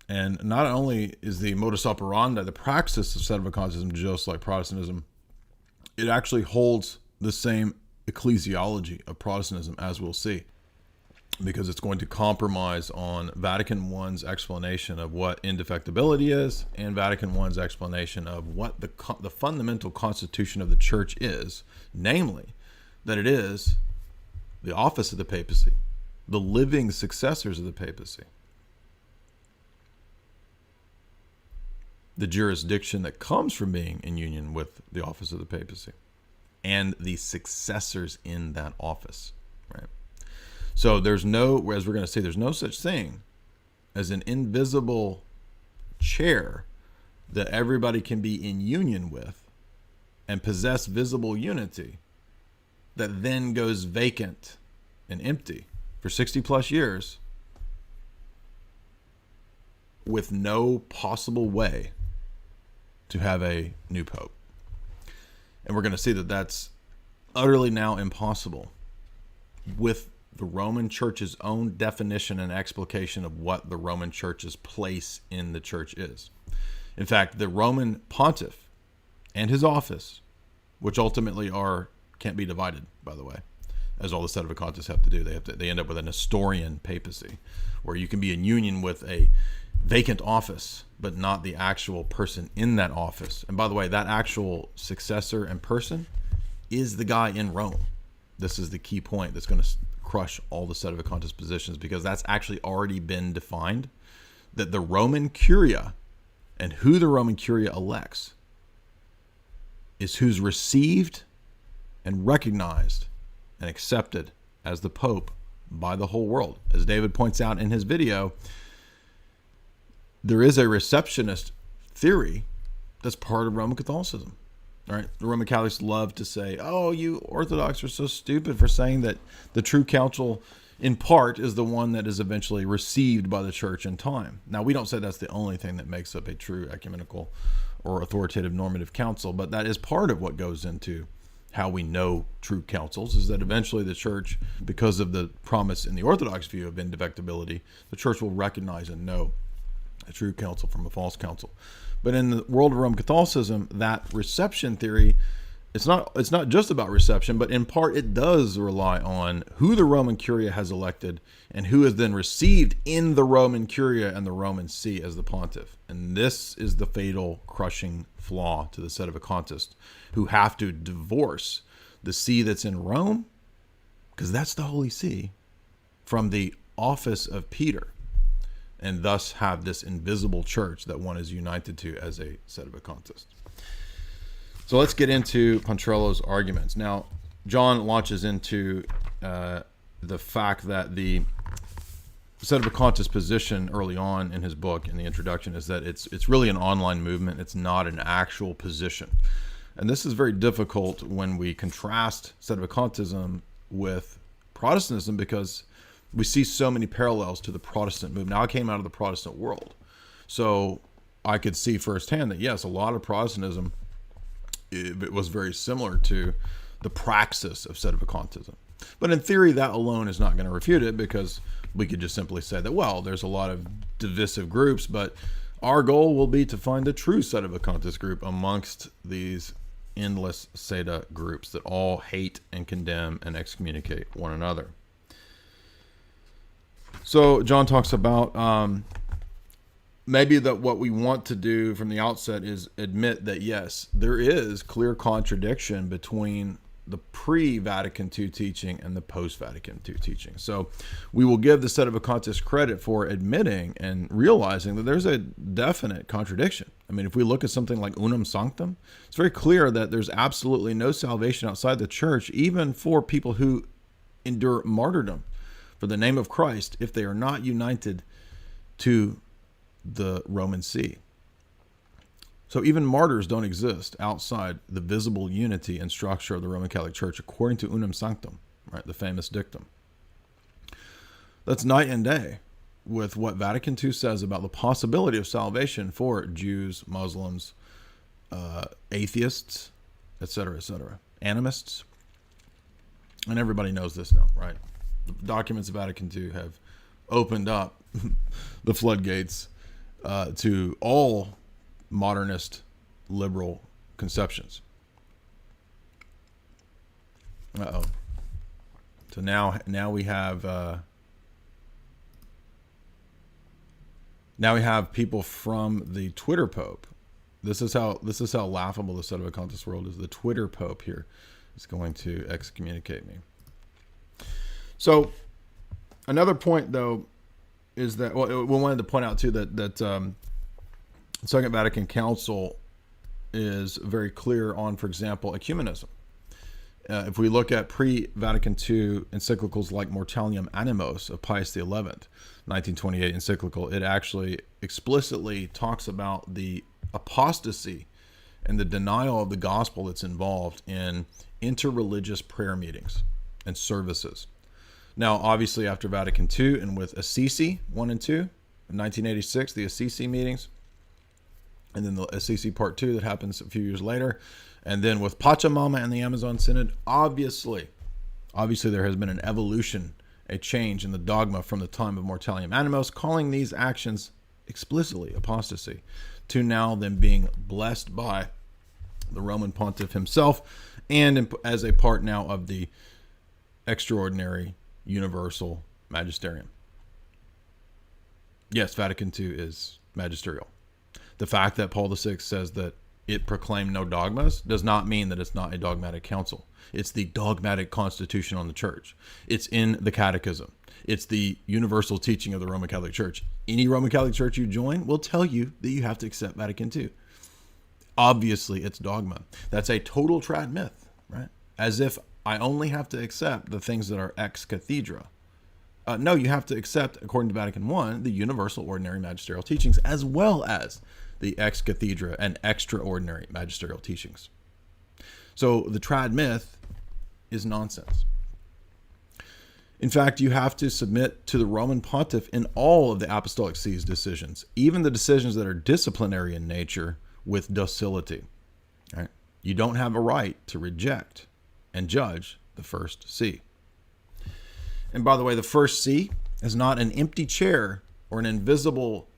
And not only is the modus operandi, the praxis of Sedevacantism, just like Protestantism, it actually holds the same ecclesiology of Protestantism, as we'll see, because it's going to compromise on Vatican I's explanation of what indefectibility is and Vatican I's explanation of what the fundamental constitution of the church is, namely that it is the office of the papacy, the living successors of the papacy, the jurisdiction that comes from being in union with the office of the papacy, and the successors in that office, right? So there's no, as we're going to see, there's no such thing as an invisible chair that everybody can be in union with and possess visible unity that then goes vacant and empty for 60 plus years with no possible way to have a new pope. And we're going to see that that's utterly now impossible with the Roman Church's own definition and explication of what the Roman Church's place in the church is. In fact, the Roman pontiff and his office, which ultimately can't be divided, by the way, as all the Sedevacantists have to do. They end up with an Nestorian papacy, where you can be in union with a vacant office, but not the actual person in that office. And by the way, that actual successor and person is the guy in Rome. This is the key point that's going to crush all the Sedevacantist positions, because that's actually already been defined, that the Roman Curia and who the Roman Curia elects is who's received and recognized and accepted as the Pope by the whole world. As David points out in his video, there is a receptionist theory that's part of Roman Catholicism. Right? The Roman Catholics love to say, oh, you Orthodox are so stupid for saying that the true council in part is the one that is eventually received by the church in time. Now, we don't say that's the only thing that makes up a true ecumenical or authoritative normative council, but that is part of what goes into how we know true councils, is that eventually the church, because of the promise in the Orthodox view of indefectibility, the church will recognize and know a true council from a false council. But in the world of Roman Catholicism, that reception theory, it's not just about reception, but in part it does rely on who the Roman Curia has elected and who is then received in the Roman Curia and the Roman See as the pontiff. And this is the fatal crushing flaw to the Sedevacantists, who have to divorce the See that's in Rome, because that's the Holy See, from the office of Peter, and thus have this invisible church that one is united to as a Sedevacantist. So let's get into Pontrello's arguments. Now, John launches into the fact that the Sedevacantist position early on in his book, in the introduction, is that it's really an online movement. It's not an actual position. And this is very difficult when we contrast Sedevacantism with Protestantism, because we see so many parallels to the Protestant movement. Now, I came out of the Protestant world, so I could see firsthand that, yes, a lot of Protestantism, it was very similar to the praxis of Sedevacantism. But in theory, that alone is not going to refute it, because we could just simply say that, well, there's a lot of divisive groups, but our goal will be to find the true Sedevacantist group amongst these endless Seda groups that all hate and condemn and excommunicate one another. So John talks about maybe that what we want to do from the outset is admit that, yes, there is clear contradiction between the pre-Vatican II teaching and the post-Vatican II teaching. So we will give the Sedevacantists credit for admitting and realizing that there's a definite contradiction. I mean, if we look at something like Unum Sanctum, it's very clear that there's absolutely no salvation outside the church, even for people who endure martyrdom for the name of Christ, if they are not united to the Roman See. So even martyrs don't exist outside the visible unity and structure of the Roman Catholic Church, according to Unum Sanctum, right, the famous dictum. That's night and day with what Vatican II says about the possibility of salvation for Jews, Muslims, atheists, etc., animists. And everybody knows this now, right? The documents of Vatican II have opened up the floodgates to all modernist liberal conceptions. Uh-oh. So now we have people from the Twitter Pope. This is how laughable the Sedevacantist world is. The Twitter Pope here is going to excommunicate me. So another point, though, is that we wanted to point out too that Second Vatican Council is very clear on, for example, ecumenism. If we look at pre-Vatican II encyclicals like Mortalium Animos of Pius XI, 1928 encyclical, it actually explicitly talks about the apostasy and the denial of the gospel that's involved in interreligious prayer meetings and services. Now, obviously, after Vatican II and with Assisi 1 and 2, in 1986, the Assisi meetings, and then the Assisi Part 2 that happens a few years later, and then with Pachamama and the Amazon Synod, obviously there has been an evolution, a change in the dogma from the time of Mortalium Animos, calling these actions explicitly apostasy, to now them being blessed by the Roman Pontiff himself, and as a part now of the extraordinary universal magisterium. Yes, Vatican II is magisterial. The fact that Paul VI says that it proclaimed no dogmas does not mean that it's not a dogmatic council. It's the dogmatic constitution on the church. It's in the catechism. It's the universal teaching of the Roman Catholic Church. Any Roman Catholic Church you join will tell you that you have to accept Vatican II. Obviously, it's dogma. That's a total trad myth, right? As if I only have to accept the things that are ex cathedra. No, you have to accept, according to Vatican I, the universal ordinary magisterial teachings, as well as the ex cathedra and extraordinary magisterial teachings. So the trad myth is nonsense. In fact, you have to submit to the Roman Pontiff in all of the Apostolic See's decisions, even the decisions that are disciplinary in nature, with docility. Right? You don't have a right to reject and judge the first see. And by the way, the first see is not an empty chair or an invisible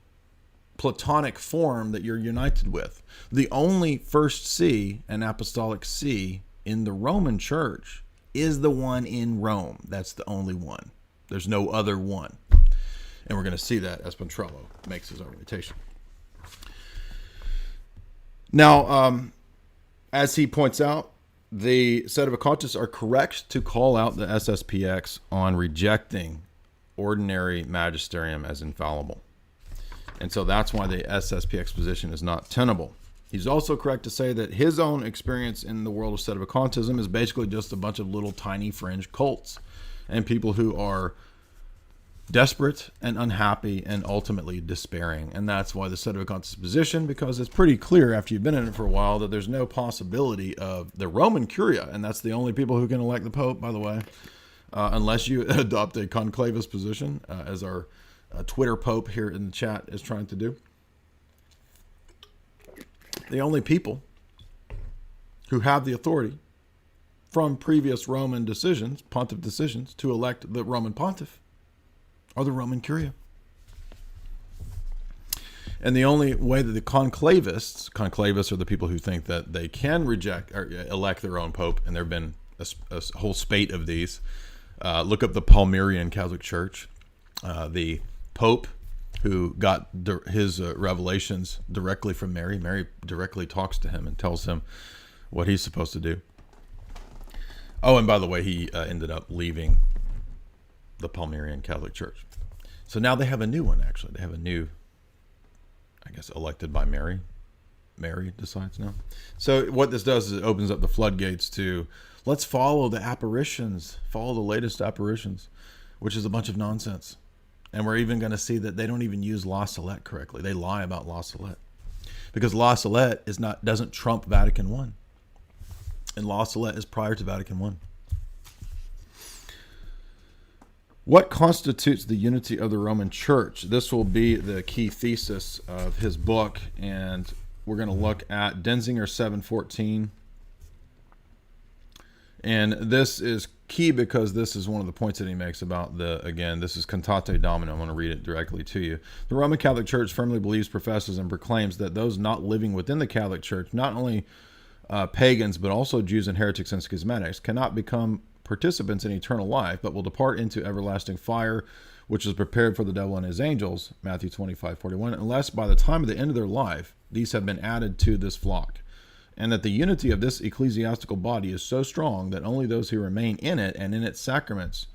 Platonic form that you're united with. The only first see and apostolic see in the Roman Church is the one in Rome. That's the only one. There's no other one. And we're going to see that as Pontrello makes his argumentation. Now, as he points out, the Sedevacantists are correct to call out the SSPX on rejecting ordinary magisterium as infallible. And so that's why the SSPX position is not tenable. He's also correct to say that his own experience in the world of Sedevacantism is basically just a bunch of little tiny fringe cults and people who are desperate and unhappy and ultimately despairing. And that's why the Sedevacantist position, because it's pretty clear after you've been in it for a while that there's no possibility of the Roman Curia, and that's the only people who can elect the Pope, by the way, unless you adopt a conclavist position, as our Twitter Pope here in the chat is trying to do. The only people who have the authority from previous Roman decisions, pontiff decisions, to elect the Roman pontiff are the Roman Curia. And the only way that the conclavists are the people who think that they can reject or elect their own pope, and there have been a whole spate of these. Look up the Palmyrian Catholic Church. The Pope who got his revelations directly from Mary. Mary directly talks to him and tells him what he's supposed to do. Oh, and by the way, he ended up leaving the Palmyrian Catholic Church. So now they have a new one, actually. They have a new, I guess, elected by Mary. Mary decides now. So what this does is it opens up the floodgates to, let's follow the apparitions, follow the latest apparitions, which is a bunch of nonsense. And we're even going to see that they don't even use La Salette correctly. They lie about La Salette. Because La Salette doesn't trump Vatican I. And La Salette is prior to Vatican I. What constitutes the unity of the Roman Church? This will be the key thesis of his book, and we're going to look at Denzinger 7:14 And this is key because this is one of the points that he makes about this is Cantate Domino. I'm going to read it directly to you. The Roman Catholic Church firmly believes, professes, and proclaims that those not living within the Catholic Church, not only pagans, but also Jews and heretics and schismatics, cannot become participants in eternal life, but will depart into everlasting fire, which is prepared for the devil and his angels, Matthew 25:41, unless by the time of the end of their life, these have been added to this flock. And that the unity of this ecclesiastical body is so strong that only those who remain in it and in its sacraments,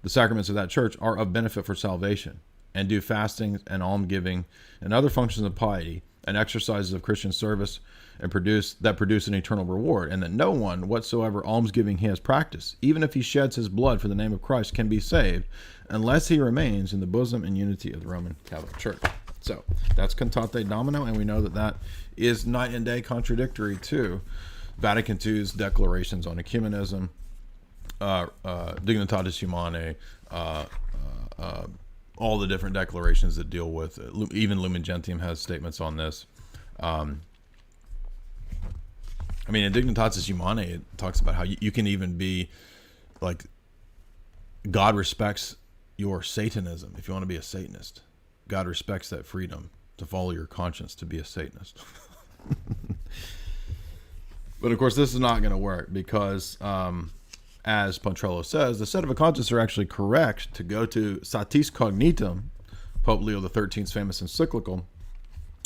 the sacraments of that church, are of benefit for salvation, and do fastings and almsgiving and other functions of piety and exercises of Christian service and produce an eternal reward, and that no one whatsoever almsgiving he has practiced, even if he sheds his blood for the name of Christ, can be saved unless he remains in the bosom and unity of the Roman Catholic Church. So that's Cantate Domino, and we know that that is night and day contradictory to Vatican II's declarations on ecumenism, Dignitatis Humanae, all the different declarations that deal with it. Even Lumen Gentium has statements on this. In Dignitatis Humanae, it talks about how you can even be like, God respects your Satanism if you want to be a Satanist. God respects that freedom to follow your conscience to be a Satanist. But of course, this is not going to work because, as Pontrello says, the Sedevacantists are actually correct to go to Satis Cognitum, Pope Leo XIII's famous encyclical,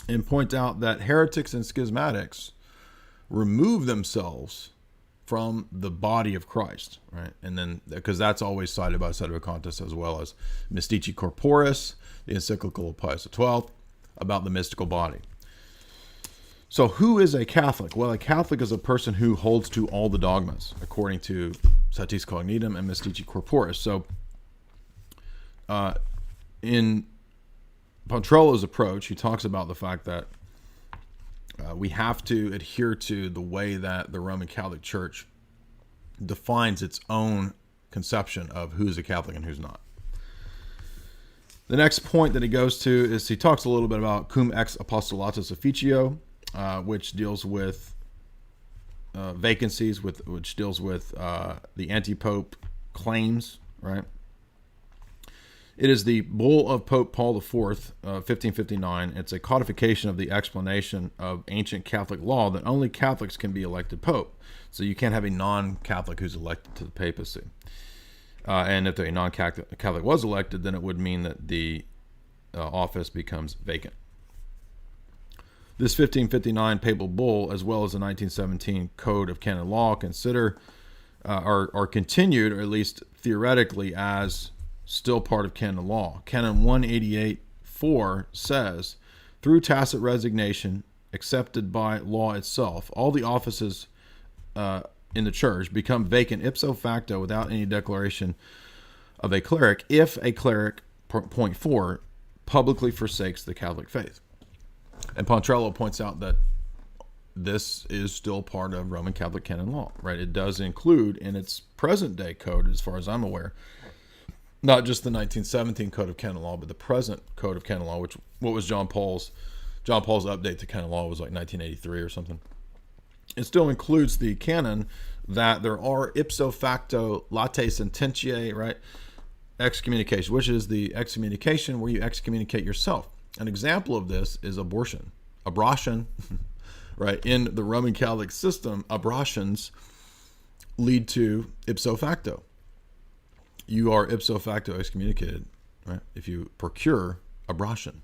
and point out that heretics and schismatics remove themselves from the body of Christ, right? And then, because that's always cited by Sedevacantists, as well as Mystici Corporis, the encyclical of Pius XII, about the mystical body. So who is a Catholic? Well, a Catholic is a person who holds to all the dogmas, according to Satis Cognitum and Mystici Corporis. So in Pontrello's approach, he talks about the fact that we have to adhere to the way that the Roman Catholic Church defines its own conception of who's a Catholic and who's not. The next point that he goes to is he talks a little bit about cum ex apostolatus officio, which deals with vacancies, which deals with the anti-pope claims, right? It is the bull of Pope Paul IV, 1559. It's a codification of the explanation of ancient Catholic law that only Catholics can be elected pope. So you can't have a non-Catholic who's elected to the papacy. And if a non-Catholic was elected, then it would mean that the office becomes vacant. This 1559 papal bull, as well as the 1917 Code of Canon Law, are continued, or at least theoretically, as still part of canon law. Canon 188.4 says, through tacit resignation accepted by law itself, all the offices in the church become vacant ipso facto without any declaration of a cleric if a cleric, point 4, publicly forsakes the Catholic faith. And Pontrello points out that this is still part of Roman Catholic canon law, right? It does include in its present day code, as far as I'm aware, not just the 1917 Code of Canon Law, but the present Code of Canon Law, what was John Paul's update to canon law was like 1983 or something. It still includes the canon that there are ipso facto late sententiae, right? Excommunication, which is the excommunication where you excommunicate yourself. An example of this is abortion, right? In the Roman Catholic system, abortions lead to ipso facto. You are ipso facto excommunicated, right? If you procure abortion.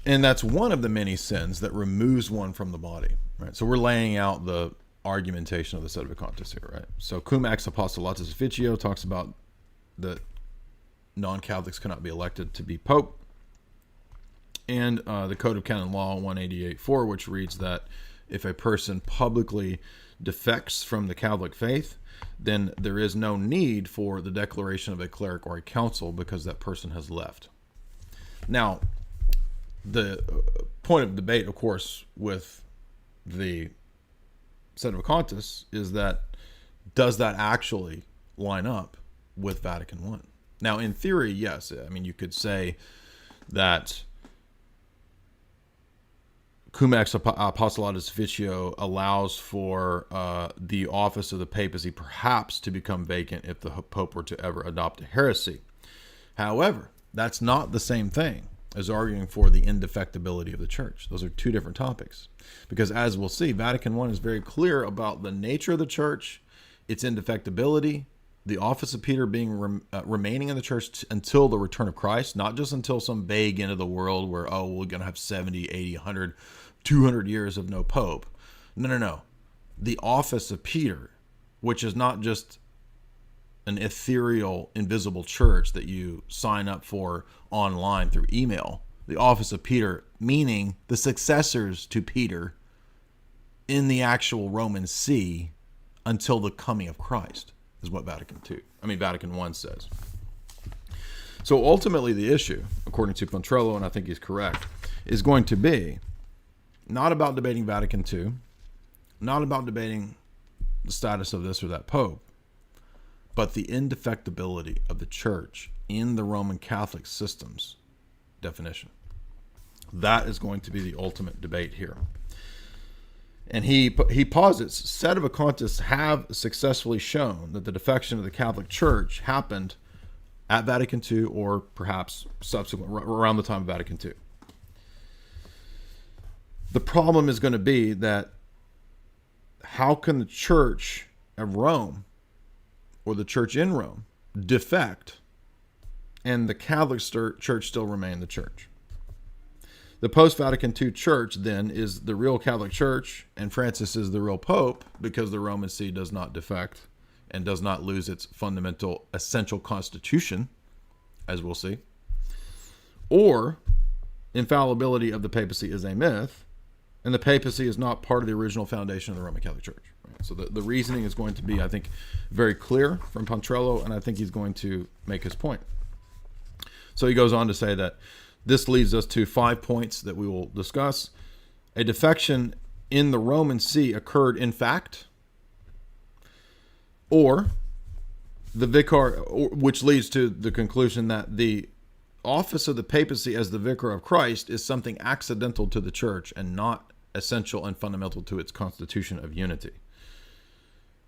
And that's one of the many sins that removes one from the body, right? So we're laying out the argumentation of the Sedevacantists here, right? So cum ex apostolatus officio talks about that non-Catholics cannot be elected to be pope. And the Code of Canon Law 188.4, which reads that if a person publicly defects from the Catholic faith, then there is no need for the declaration of a cleric or a council because that person has left. Now, the point of debate, of course, with the Sedevacantists is that does that actually line up with Vatican I? Now, in theory, yes. I mean, you could say that cum ex apostolatus officio allows for the office of the papacy perhaps to become vacant if the Pope were to ever adopt a heresy. However, that's not the same thing as arguing for the indefectibility of the church. Those are two different topics. Because as we'll see, Vatican I is very clear about the nature of the church, its indefectibility, the office of Peter being remaining in the church until the return of Christ, not just until some vague end of the world where, oh, we're going to have 70, 80, 100, 200 years of no pope. No. The office of Peter, which is not just an ethereal, invisible church that you sign up for online through email. The office of Peter, meaning the successors to Peter in the actual Roman See until the coming of Christ, is what Vatican I says. So ultimately the issue, according to Pontrello, and I think he's correct, is going to be not about debating Vatican II, not about debating the status of this or that pope, but the indefectibility of the church in the Roman Catholic system's definition. That is going to be the ultimate debate here. And he posits, Sedevacantists have successfully shown that the defection of the Catholic Church happened at Vatican II or perhaps subsequent, around the time of Vatican II. The problem is going to be that how can the Church of Rome or the church in Rome defect and the Catholic Church still remain the church? The post-Vatican II church then is the real Catholic Church, and Francis is the real Pope because the Roman See does not defect and does not lose its fundamental essential constitution, as we'll see. Or infallibility of the papacy is a myth, and the papacy is not part of the original foundation of the Roman Catholic Church. So the reasoning is going to be, I think, very clear from Pontrello, and I think he's going to make his point. So he goes on to say that this leads us to 5 points that we will discuss. A defection in the Roman See occurred in fact, or the vicar, which leads to the conclusion that the office of the papacy as the vicar of Christ is something accidental to the church and not essential and fundamental to its constitution of unity.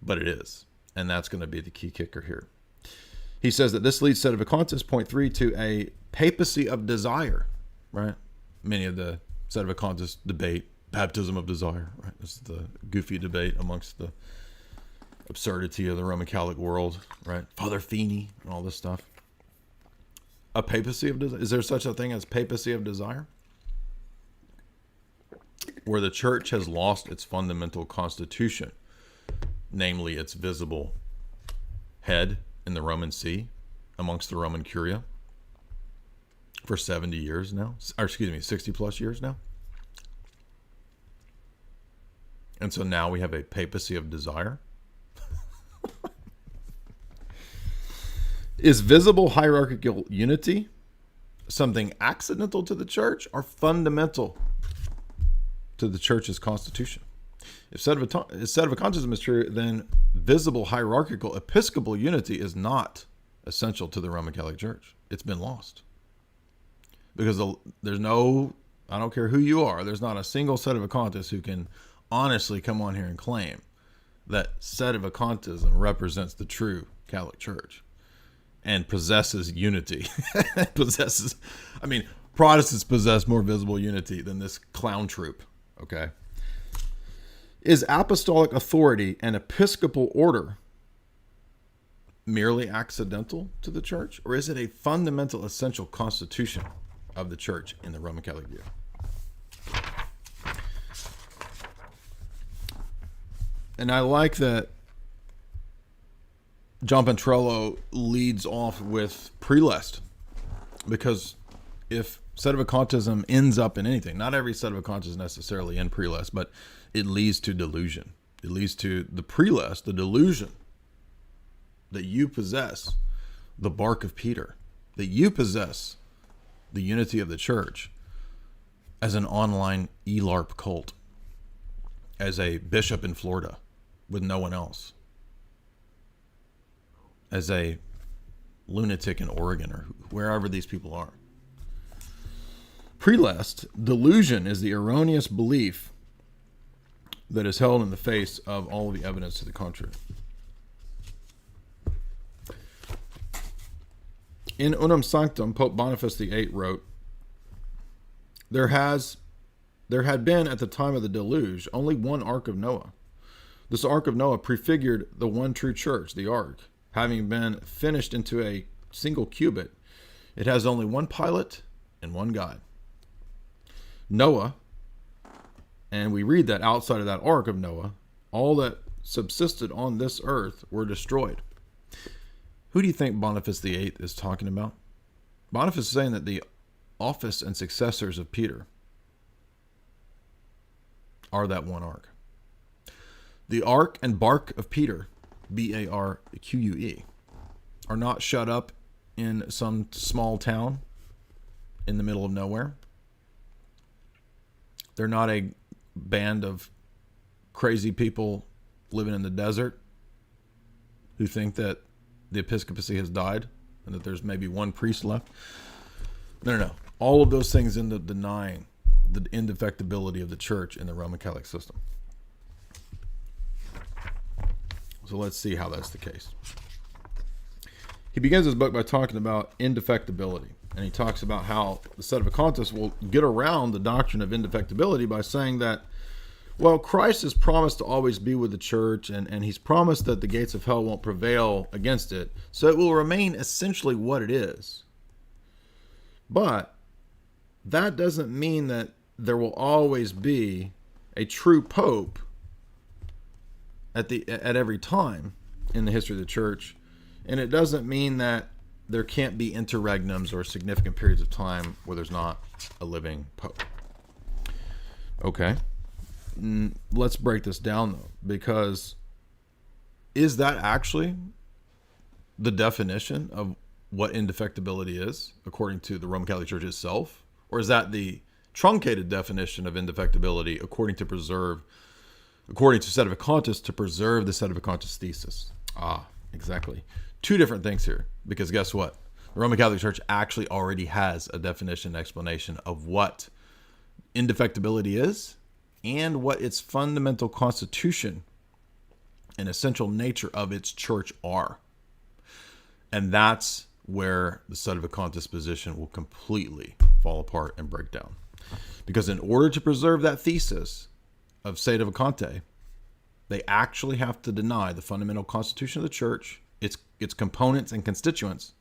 But it is, and that's going to be the key kicker here. He says that this leads Sedevacantists, point 3, to a papacy of desire, right? Many of the Sedevacantists debate baptism of desire, right? This is the goofy debate amongst the absurdity of the Roman Catholic world, right? Father Feeney and all this stuff. A papacy of desire? Is there such a thing as papacy of desire? Where the church has lost its fundamental constitution, namely its visible head in the Roman See amongst the Roman Curia for 70 years now, or 60 plus years now. And so now we have a papacy of desire. Is visible hierarchical unity something accidental to the church or fundamental to the church's constitution? If Sedevacantism is true, then visible hierarchical episcopal unity is not essential to the Roman Catholic Church. It's been lost. Because there's no, I don't care who you are, there's not a single Sedevacantist who can honestly come on here and claim that Sedevacantism represents the true Catholic Church and possesses unity. Protestants possess more visible unity than this clown troupe, okay? Is apostolic authority and episcopal order merely accidental to the church, or is it a fundamental, essential constitution of the church in the Roman Catholic view? And I like that John Pontrello leads off with prelest, because if Sedevacantism ends up in anything, not every Sedevacantist is necessarily in prelest, but it leads to delusion. It leads to the prelest, the delusion that you possess the bark of Peter, that you possess the unity of the church as an online ELARP cult, as a bishop in Florida with no one else, as a lunatic in Oregon or wherever these people are. Prelest, delusion is the erroneous belief that is held in the face of all of the evidence to the contrary. In Unum Sanctum, Pope Boniface VIII wrote, There had been at the time of the deluge only one Ark of Noah. This Ark of Noah prefigured the one true church, the Ark. Having been finished into a single cubit, it has only one pilot and one guide. Noah, and we read that outside of that Ark of Noah, all that subsisted on this earth were destroyed. Who do you think Boniface VIII is talking about? Boniface is saying that the office and successors of Peter are that one ark. The ark and bark of Peter, B-A-R-Q-U-E, are not shut up in some small town in the middle of nowhere. They're not a band of crazy people living in the desert who think that the episcopacy has died and that there's maybe one priest left. No. All of those things end up denying the indefectibility of the church in the Roman Catholic system. So let's see how that's the case. He begins his book by talking about indefectibility. And he talks about how the Sedevacantists will get around the doctrine of indefectibility by saying that, well, Christ has promised to always be with the church, and he's promised that the gates of hell won't prevail against it, so it will remain essentially what it is. But that doesn't mean that there will always be a true pope at every time in the history of the church, and it doesn't mean that there can't be interregnums or significant periods of time where there's not a living pope. Okay. Let's break this down, though, because is that actually the definition of what indefectibility is, according to the Roman Catholic Church itself? Or is that the truncated definition of indefectibility according to Sedevacantists to preserve the Sedevacantist thesis? Exactly. Two different things here, because guess what? The Roman Catholic Church actually already has a definition and explanation of what indefectibility is and what its fundamental constitution and essential nature of its church are. And that's where the Sedevacantist position will completely fall apart and break down. Because in order to preserve that thesis of Sedevacante, they actually have to deny the fundamental constitution of the church, its components and constituents,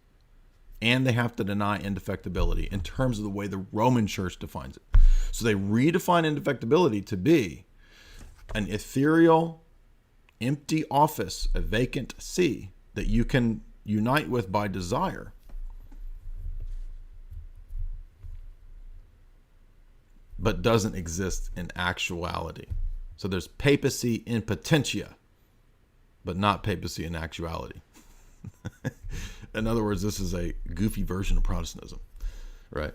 and they have to deny indefectibility in terms of the way the Roman Church defines it. So they redefine indefectibility to be an ethereal, empty office, a vacant see that you can unite with by desire, but doesn't exist in actuality. So there's papacy in potentia, but not papacy in actuality. In other words, this is a goofy version of Protestantism, right?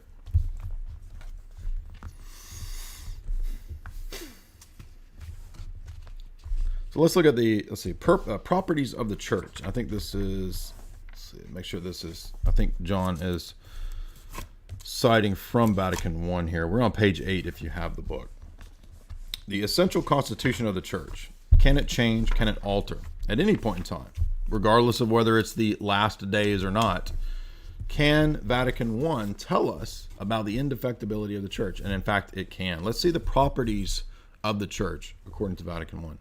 So let's look at the properties of the church. I think this is. Make sure this is. I think John is citing from Vatican I here. We're on page 8 if you have the book. The essential constitution of the church. Can it change? Can it alter at any point in time, regardless of whether it's the last days or not? Can Vatican I tell us about the indefectibility of the church? And in fact, it can. Let's see the properties of the church according to Vatican I.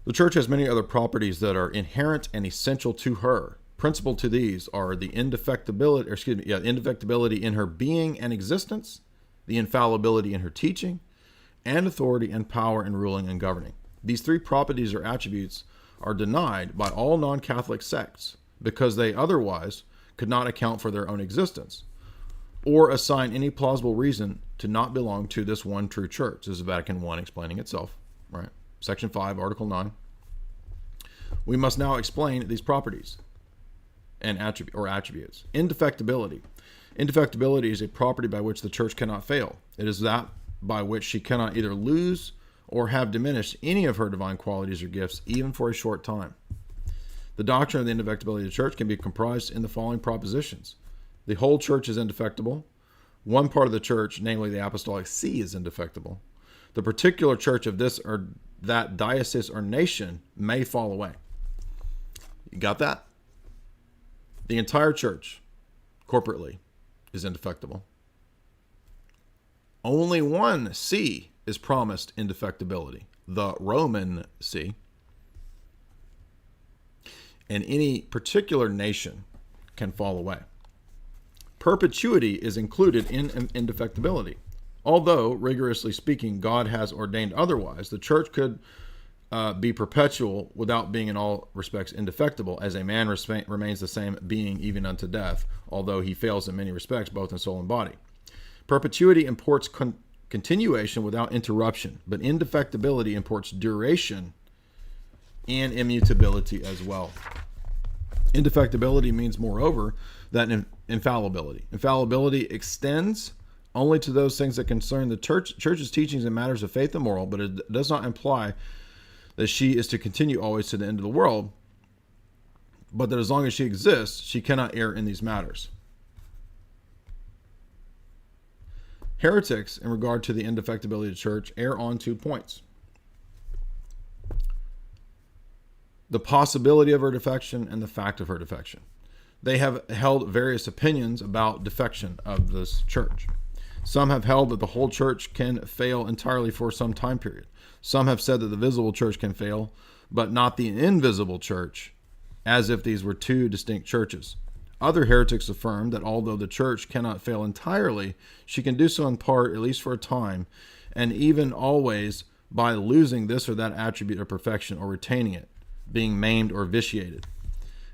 The church has many other properties that are inherent and essential to her. Principal to these are the indefectibility in her being and existence, the infallibility in her teaching, and authority and power in ruling and governing. These three properties or attributes are denied by all non-Catholic sects because they otherwise could not account for their own existence or assign any plausible reason to not belong to this one true church. This is Vatican I explaining itself, right? Section 5, Article 9. We must now explain these properties and attributes. Indefectibility. Indefectibility is a property by which the church cannot fail. It is that by which she cannot either lose or have diminished any of her divine qualities or gifts, even for a short time. The doctrine of the indefectibility of the church can be comprised in the following propositions. The whole church is indefectible. one part of the church, namely the apostolic see, is indefectible, the particular church of this or that diocese or nation may fall away. You got that? The entire church, corporately, is indefectible. Only one see is promised indefectibility, the Roman see. And any particular nation can fall away. Perpetuity is included in indefectibility. Although, rigorously speaking, God has ordained otherwise, the church could be perpetual without being in all respects indefectible, as a man remains the same being even unto death, although he fails in many respects, both in soul and body. Perpetuity imports continuation without interruption, but indefectibility imports duration and immutability as well. Indefectibility means, moreover, that infallibility. Infallibility extends only to those things that concern the church's teachings in matters of faith and moral, but it does not imply that she is to continue always to the end of the world, but that as long as she exists, she cannot err in these matters. Heretics, in regard to the indefectibility of the church, err on 2 points: the possibility of her defection and the fact of her defection. They have held various opinions about defection of this church. Some have held that the whole church can fail entirely for some time period. Some have said that the visible church can fail, but not the invisible church, as if these were two distinct churches. Other heretics affirm that although the church cannot fail entirely, she can do so in part, at least for a time, and even always by losing this or that attribute of perfection or retaining it, being maimed or vitiated.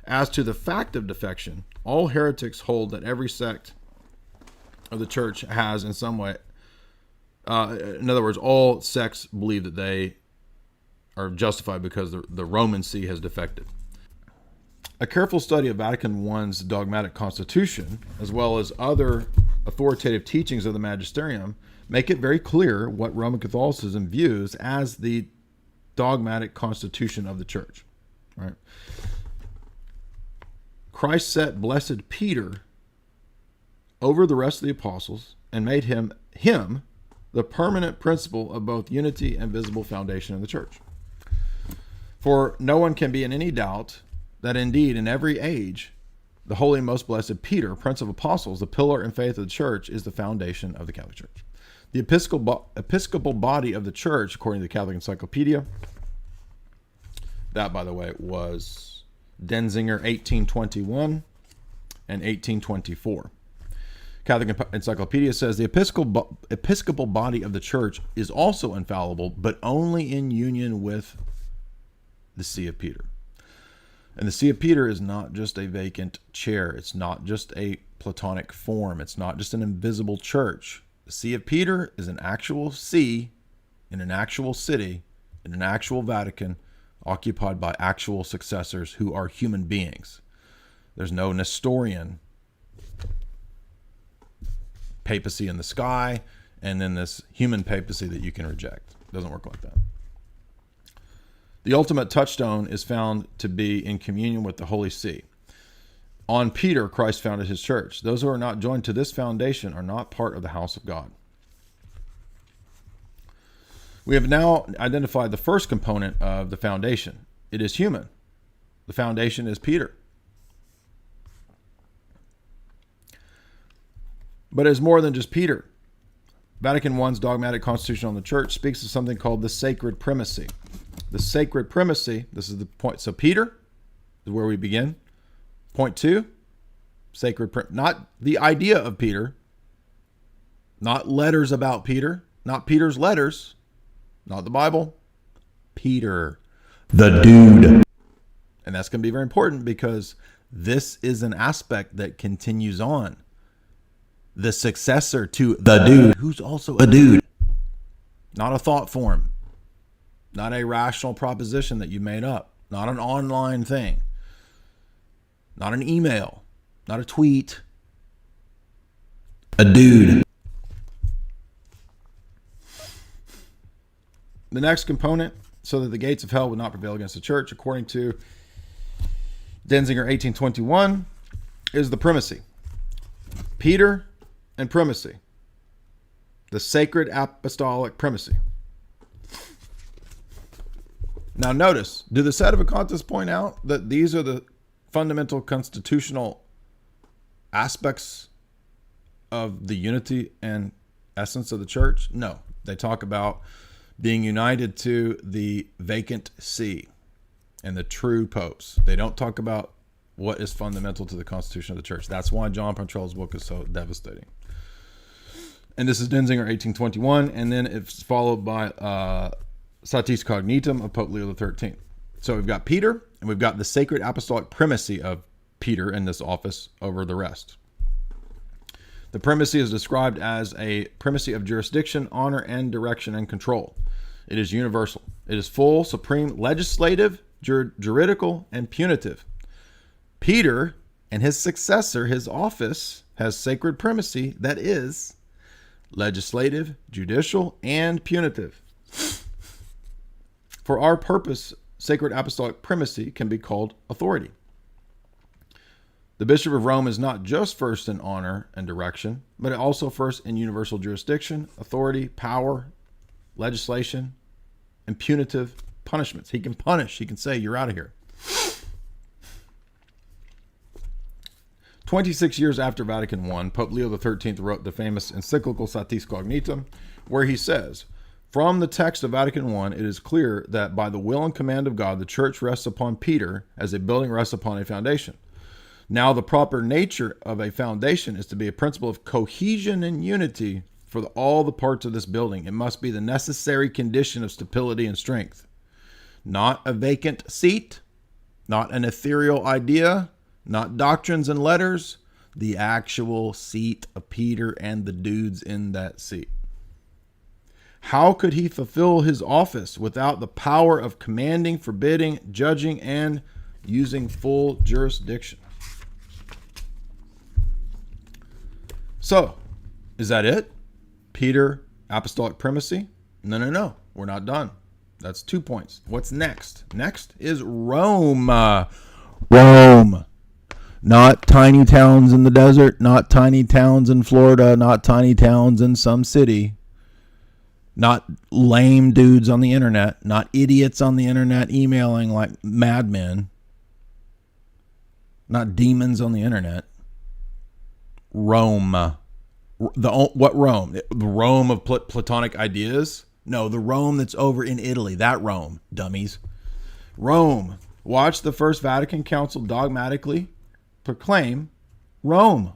As to the fact of defection, all heretics hold that every sect of the church has in some way, in other words, all sects believe that they are justified because the Roman see has defected. A careful study of Vatican I's dogmatic constitution, as well as other authoritative teachings of the magisterium, make it very clear what Roman Catholicism views as the dogmatic constitution of the church. Right? Christ set blessed Peter over the rest of the apostles and made him the permanent principle of both unity and visible foundation of the church. For no one can be in any doubt that indeed in every age the holy and most blessed Peter, Prince of Apostles, the pillar and faith of the church, is the foundation of the Catholic Church. The episcopal body of the church, according to the Catholic Encyclopedia, that, by the way, was Denzinger 1821 and 1824. Catholic Encyclopedia says the episcopal body of the church is also infallible, but only in union with the See of Peter. And the See of Peter is not just a vacant chair. It's not just a Platonic form. It's not just an invisible church. The See of Peter is an actual see in an actual city, in an actual Vatican, occupied by actual successors who are human beings. There's no Nestorian papacy in the sky and then this human papacy that you can reject. It doesn't work like that. The ultimate touchstone is found to be in communion with the Holy See. On Peter, Christ founded his church. Those who are not joined to this foundation are not part of the house of God. We have now identified the first component of the foundation. It is human. The foundation is Peter. But it is more than just Peter. Vatican I's dogmatic constitution on the church speaks of something called the sacred primacy. The sacred primacy, this is the point. So Peter is where we begin. Point 2, not the idea of Peter, not letters about Peter, not Peter's letters, not the Bible, Peter, the dude. And that's going to be very important because this is an aspect that continues on. The successor to the dude, who's also a dude. Not a thought form. Not a rational proposition that you made up. Not an online thing. Not an email. Not a tweet. A dude. The next component, so that the gates of hell would not prevail against the church, according to Denzinger 1821, is the primacy. Peter and primacy. the sacred apostolic primacy. Now notice, do the Sedevacantists point out that these are the fundamental constitutional aspects of the unity and essence of the church? No. They talk about being united to the vacant see and the true popes. They don't talk about what is fundamental to the constitution of the church. That's why John Pontrell's book is so devastating. And this is Denzinger, 1821, and then it's followed by Satis Cognitum of Pope Leo XIII. So we've got Peter, and we've got the sacred apostolic primacy of Peter in this office over the rest. The primacy is described as a primacy of jurisdiction, honor, and direction and control. It is universal. It is full, supreme, legislative, juridical, and punitive. Peter and his successor, his office, has sacred primacy that is legislative, judicial, and punitive. For our purpose, sacred apostolic primacy can be called authority. The Bishop of Rome is not just first in honor and direction, but also first in universal jurisdiction, authority, power, legislation, and punitive punishments. He can punish. He can say, you're out of here. 26 years after Vatican I, Pope Leo XIII wrote the famous encyclical Satis Cognitum, where he says, from the text of Vatican I, it is clear that by the will and command of God, the church rests upon Peter as a building rests upon a foundation. Now, the proper nature of a foundation is to be a principle of cohesion and unity for all the parts of this building. It must be the necessary condition of stability and strength. Not a vacant seat, not an ethereal idea, not doctrines and letters, the actual seat of Peter and the dudes in that seat. How could he fulfill his office without the power of commanding, forbidding, judging, and using full jurisdiction? So, is that it? Peter, apostolic primacy? No. We're not done. That's 2 points. What's next? Next is Rome. Rome. Not tiny towns in the desert, not tiny towns in Florida, not tiny towns in some city. Not lame dudes on the internet, not idiots on the internet emailing like madmen. Not demons on the internet. Rome. What Rome? The Rome of Platonic ideas? No, the Rome that's over in Italy. That Rome, dummies. Rome. Watch the First Vatican Council dogmatically proclaim Rome.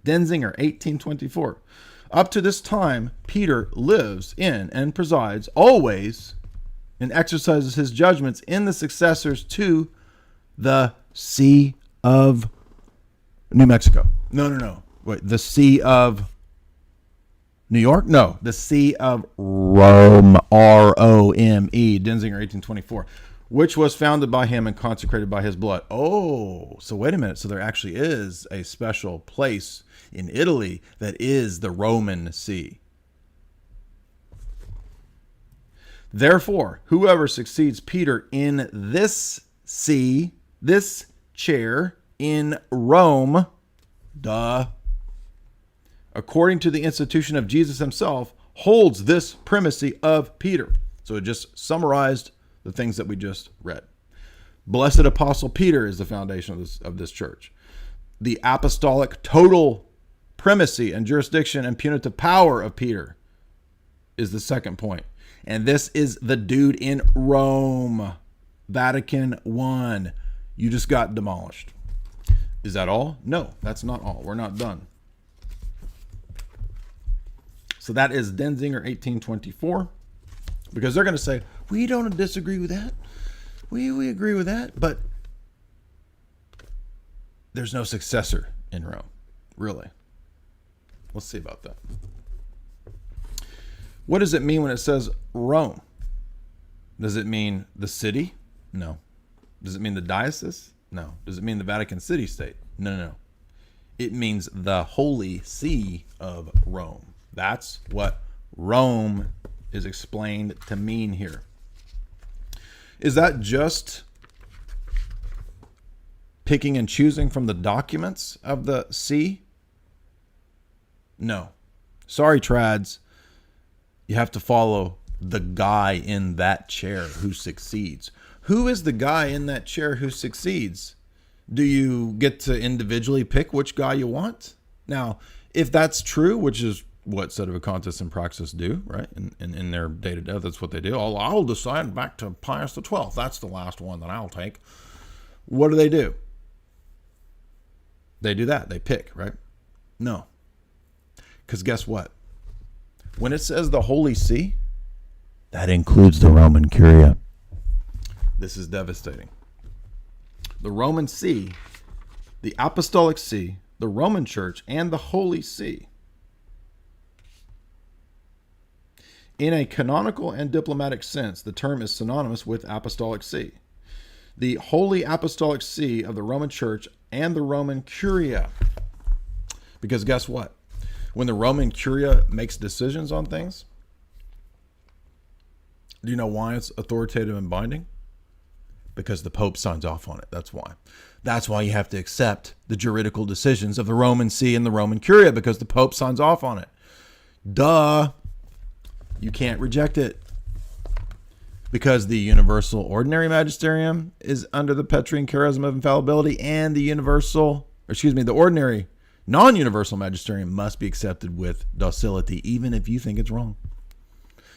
Denzinger, 1824. Up to this time, Peter lives in and presides always and exercises his judgments in the successors to the See of New Mexico. No. Wait, the See of New York? No, the See of Rome, R-O-M-E, Denzinger, 1824, which was founded by him and consecrated by his blood. Oh, so wait a minute. So there actually is a special place in Italy that is the Roman See. Therefore, whoever succeeds Peter in this see, this chair in Rome, according to the institution of Jesus himself, holds this primacy of Peter. So it just summarized the things that we just read. Blessed Apostle Peter is the foundation of this church. The apostolic total primacy and jurisdiction and punitive power of Peter is the second point. And this is the dude in Rome, Vatican I. You just got demolished. Is that all? No, that's not all. We're not done. So that is Denzinger, 1824. Because they're going to say, we don't disagree with that. We agree with that. But there's no successor in Rome. Really. Let's see about that. What does it mean when it says Rome? Does it mean the city? No. Does it mean the diocese? No. Does it mean the Vatican City State? No. It means the Holy See of Rome. That's what Rome is explained to mean here. Is that just picking and choosing from the documents of the see? No. Sorry, trads. You have to follow the guy in that chair who succeeds. Who is the guy in that chair who succeeds? Do you get to individually pick which guy you want? Now, if that's true, which is what Sedevacantists in praxis do, right? In their day-to-day, that's what they do. I'll decide back to Pius XII. That's the last one that I'll take. What do? They do that. They pick, right? No. Because guess what? When it says the Holy See, that includes the Roman Curia. This is devastating. The Roman See, the Apostolic See, the Roman Church, and the Holy See. In a canonical and diplomatic sense, the term is synonymous with Apostolic See. The Holy Apostolic See of the Roman Church and the Roman Curia. Because guess what? When the Roman Curia makes decisions on things, do you know why it's authoritative and binding? Because the Pope signs off on it. That's why. That's why you have to accept the juridical decisions of the Roman See and the Roman Curia, because the Pope signs off on it. Duh. You can't reject it. Because the universal ordinary magisterium is under the Petrine charism of infallibility, and the ordinary non-universal magisterium must be accepted with docility, even if you think it's wrong.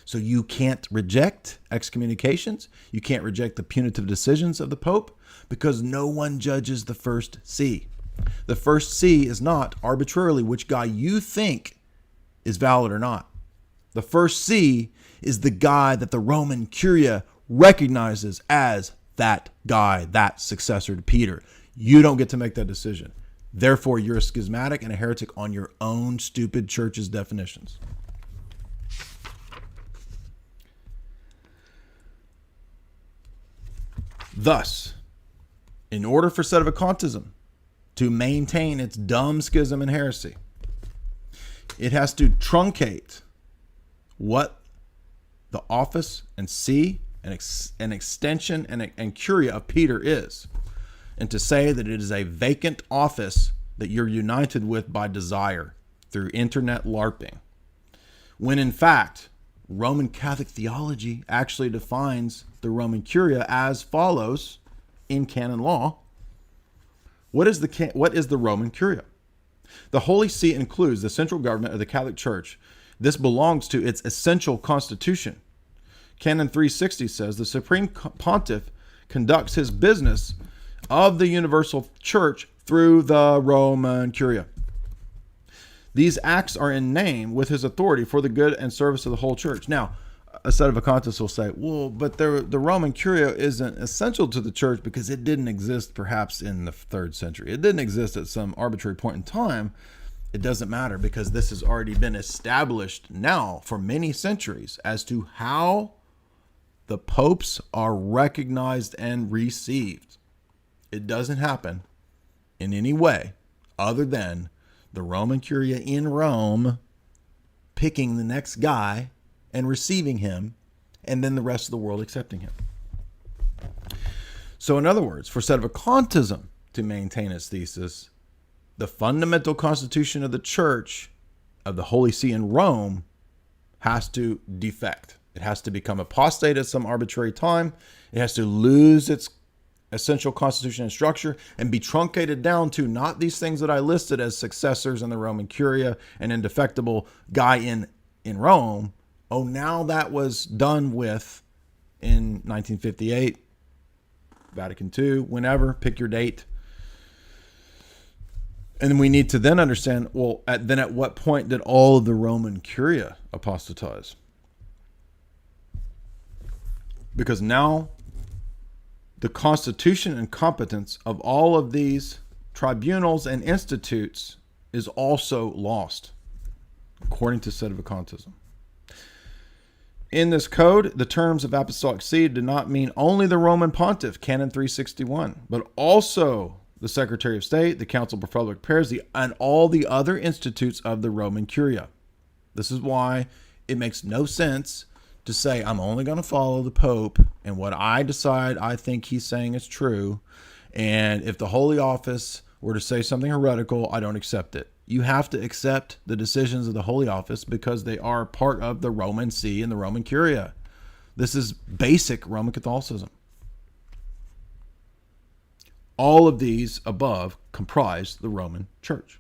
So you can't reject excommunications. You can't reject the punitive decisions of the Pope, because no one judges the first see. The first see is not arbitrarily which guy you think is valid or not. The first see is the guy that the Roman Curia recognizes as that guy, that successor to Peter. You don't get to make that decision. Therefore, you're a schismatic and a heretic on your own stupid church's definitions. Thus, in order for Sedevacantism to maintain its dumb schism and heresy, it has to truncate what the office and see and extension and curia of Peter is, and to say that it is a vacant office that you're united with by desire through internet LARPing, when in fact Roman Catholic theology actually defines the Roman Curia as follows in canon law. What is the Roman Curia? The Holy See includes the central government of the Catholic Church. This belongs to its essential constitution. Canon 360 says the Supreme Pontiff conducts his business of the universal church through the Roman Curia. These acts are in name with his authority for the good and service of the whole church. Now, a Sedevacantist will say, well, but the Roman Curia isn't essential to the church because it didn't exist perhaps in the 3rd century. It didn't exist at some arbitrary point in time. It doesn't matter, because this has already been established now for many centuries as to how the popes are recognized and received. It doesn't happen in any way other than the Roman Curia in Rome picking the next guy and receiving him, and then the rest of the world accepting him. So in other words, for Sedevacantism to maintain its thesis, the fundamental constitution of the church, of the Holy See in Rome, has to defect. It has to become apostate at some arbitrary time. It has to lose its essential constitution and structure and be truncated down to not these things that I listed as successors in the Roman Curia, an indefectible guy in Rome. Oh, now that was done with in 1958, Vatican II, whenever, pick your date. And we need to then understand, well, at what point did all of the Roman Curia apostatize? Because now the constitution and competence of all of these tribunals and institutes is also lost, according to Sedevacantism. In this code, the terms of apostolic see do not mean only the Roman pontiff, Canon 361, but also the Secretary of State, the Council for Public Affairs, and all the other institutes of the Roman Curia. This is why it makes no sense to say, I'm only going to follow the Pope, and what I decide I think he's saying is true. And if the Holy Office or to say something heretical, I don't accept it. You have to accept the decisions of the Holy Office because they are part of the Roman See and the Roman Curia. This is basic Roman Catholicism. All of these above comprise the Roman Church.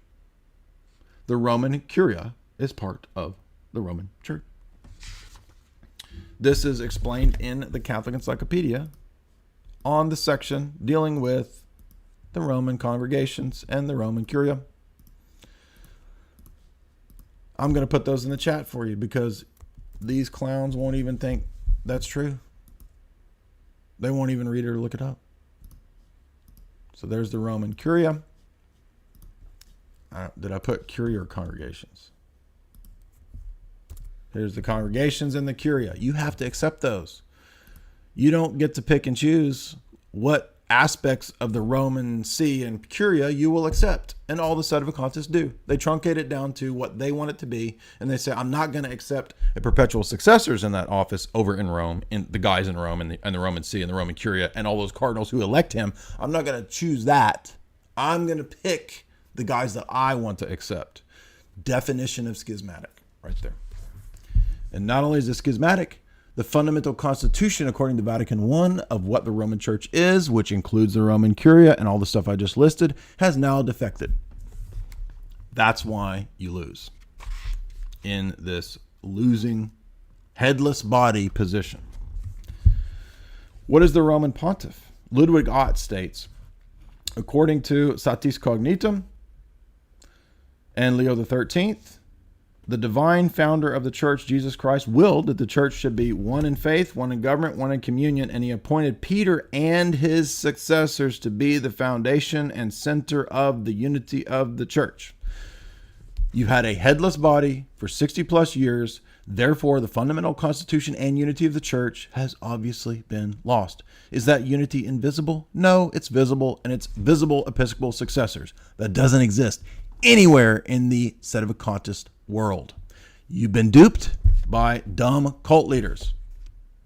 The Roman Curia is part of the Roman Church. This is explained in the Catholic Encyclopedia on the section dealing with the Roman congregations and the Roman Curia. I'm going to put those in the chat for you because these clowns won't even think that's true. They won't even read it or look it up. So there's the Roman Curia. Did I put Curia or congregations? Here's the congregations and the Curia. You have to accept those. You don't get to pick and choose what aspects of the Roman See and Curia you will accept. And all the Sedevacantists do. They truncate it down to what they want it to be. And they say, I'm not going to accept a perpetual successors in that office over in Rome, in the guys in Rome and the Roman See and the Roman Curia and all those cardinals who elect him. I'm not going to choose that. I'm going to pick the guys that I want to accept. Definition of schismatic right there. And not only is it schismatic, the fundamental constitution, according to Vatican I, of what the Roman Church is, which includes the Roman Curia and all the stuff I just listed, has now defected. That's why you lose in this losing headless body position. What is the Roman pontiff? Ludwig Ott states, according to Satis Cognitum and Leo XIII, the divine founder of the church, Jesus Christ, willed that the church should be one in faith, one in government, one in communion, and he appointed Peter and his successors to be the foundation and center of the unity of the church. You had a headless body for 60 plus years. Therefore, the fundamental constitution and unity of the church has obviously been lost. Is that unity invisible? No, it's visible, and it's visible episcopal successors. That doesn't exist anywhere in the Sedevacantist world. You've been duped by dumb cult leaders.